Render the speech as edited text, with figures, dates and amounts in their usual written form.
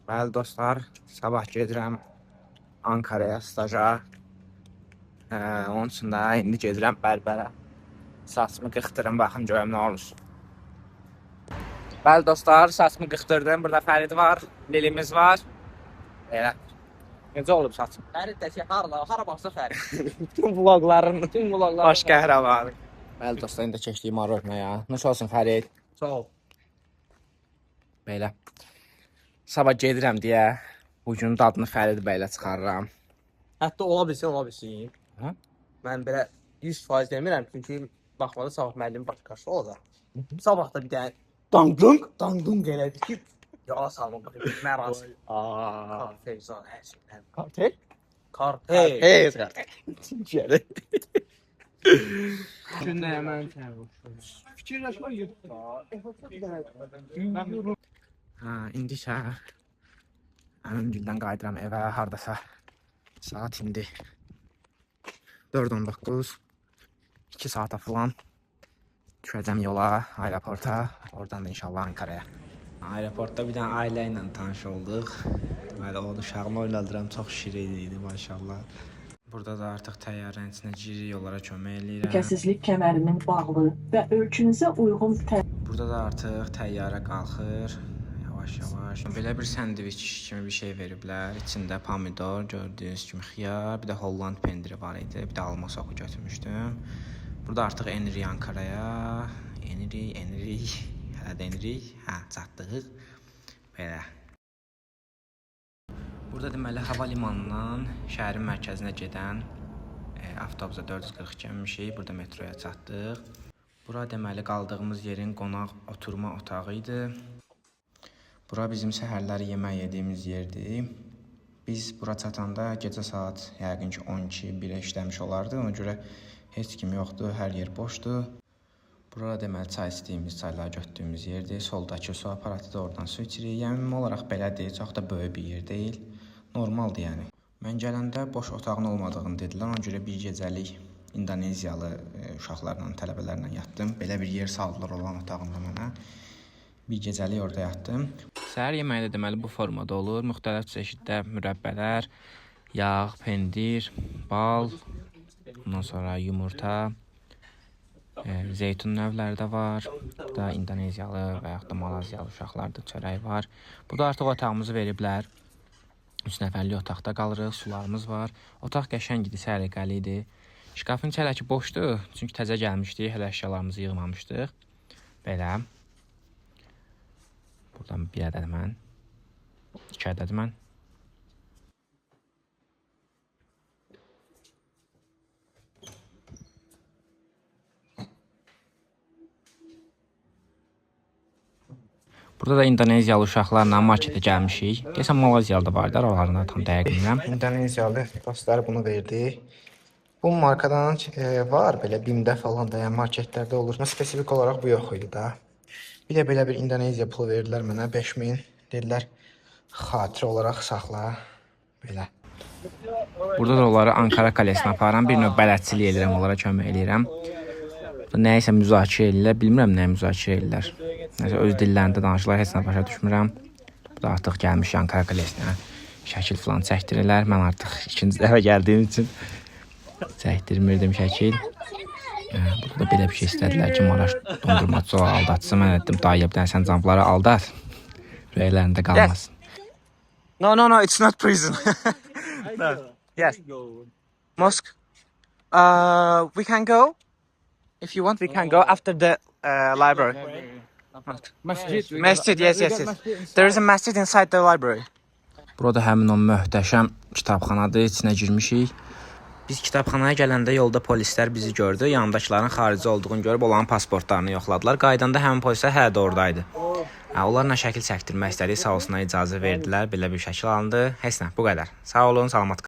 Bəli dostlar, sabah gedirəm Ankara'ya staja. Onun üçün də indi gedirəm bərbərə. Saçımı qıxdırım, baxın görüm nə olur. Bəli dostlar, saçımı qıxdırdım. Burada Fərid var, Lilimiz var. Elə. Necə olub saçım? Fərid də ki, hara baxsa Fərid. Bütün vlogların baş qəhrəmanı. Bəli dostlar, indi keçdiyim Maroknaya. Nasıl olsun Fərid? Sağ ol. Belə. Sabah gedirəm deyə bugünün dadını Fərid bəylə çıxarıram. Hətta ola bilsin. Hə? Mən belə 100% demirəm, çünki baxmada sabah müəllim başqası olacaq. Sabah da bir dənə dangdung elədi ki, ya salma baxayım, məraz. Kartel, Kartel? Kartel. Hey, kartel. Gələ. Gündə həmən fikirləşmə İndi isə Əmimgildən qayıdıram evə, hardasa saat indi 4:19, 2 saata falan düşəcəm yola, aeroporta, oradan da inşallah Ankara'ya. Aeroportda bir dənə ailə ilə tanış olduq. Deməli, onun uşağını oynadıram, çox şirin idi maşallah. Burada da artıq təyyarənin içinə giririk, yollara kömək eləyirəm. Təhlükəsizlik kəmərinin bağlı və ölçünüzə uyğun Burada da artıq təyyarə qalxır. Yavaş-yavaş. Belə bir sandviç kimi bir şey veriblər. İçində pomidor, gördüyünüz kimi xiyar, bir də Holland pendiri var idi. Bir də alma soğu götürmüşdüm. Burada artıq enirik Ankara'ya. Enirik. Hələ də enirik. Çatdıq. Belə. Burada deməli hava limanından şəhərin mərkəzinə gedən avtobusa 442 minmişik. Burada metroya çatdıq. Bura deməli qaldığımız yerin qonaq oturma otağı idi. Bura bizim səhərləri yemək yediyimiz yerdir. Biz bura çatanda gecə saat yəqin ki 12-1-ə işləmiş olardı. Ona görə heç kim yoxdur, hər yer boşdur. Bura deməli çay içdiyimiz, çayları götürdüyümüz yerdir. Soldakı su aparatı da oradan su içirik. Yəni ümumi olaraq belədir, çox da böyük bir yer deyil. Normaldır yəni. Mən gələndə boş otağın olmadığını dedilər. Ona görə bir gecəlik İndoneziyalı uşaqlarla, tələbələrlə yatdım. Belə bir yer saldılar olan otağımda mənə. Bir gecəlik orada yatdım. Səhər yeməyi də deməli bu formada olur. Müxtəlif çeşiddə mürəbbələr, yağ, pendir, bal, ondan sonra yumurta, zeytun növləri də var. Burada İndoneziyalı və yaxud da Malaziyalı uşaqlarda çörək var. Burada artıq otağımızı veriblər. 3 nəfərlik otaqda qalırıq, sularımız var. Otaq qəşəng idi, səliqəli idi. Şkafın çələki boşdur, çünki təzə gəlmişdik, hələ əşyalarımızı yığmamışdıq. Belə. Buradan bir ədəd mən, 2 ədəd mən. Burada da İndoneziyalı uşaqlarla marketə gəlmişik. Deyəsən Malaziyalı da vardı, aralarında tam dəqiq bilmirəm. İndoneziyalı dostlar bunu verdi. Bu markadan var, belə BİM'də falan da, yəni marketlərdə olur. Spesifik olaraq bu yox idi da. Bir də belə bir İndoneziya pulu verdilər mənə, 5000. Dedilər, xatirə olaraq saxla. Belə. Burada da onları Ankara Kalesi'ne aparıram. Bir növ bələdçilik edirəm, onlara kömək eləyirəm. Nəyəsə müzakirə eləyirlər, bilmirəm nəyə müzakirə eləyirlər. Nəsə öz dillərində danışırlar, heç nə başa düşmürəm. Bu da artıq gəlmiş Ankara Kalesi'ne. Şəkil falan çəkdirirlər. Mən artıq ikinci dəfə gəldiyim üçün çəkdirmirdim şəkil. Burada da belə bir şey istədilər ki, Maraş dondurmacısı o aldatsın. Mən etdim, dayıya bir dənə sən camları aldat. Rəylərində qalmasın. No, it's not prison. No. Yes. Mosque. We can go. If you want, we can go after the library. Masjid, yes. There is a masjid inside the library. Burada həmin o möhtəşəm kitabxanadır, içinə girmişik. Biz kitabxanaya gələndə yolda polislər bizi gördü. Yanındakıların xarici olduğunu görüb onların pasportlarını yoxladılar. Qaydanda həmin polislər hələ də oradaydı. Onlarla şəkil çəkdirmək istədik. Sağ olsunlar icazə verdilər. Belə bir şəkil alındı. Heç nə, bu qədər. Sağ olun, salamat qalın.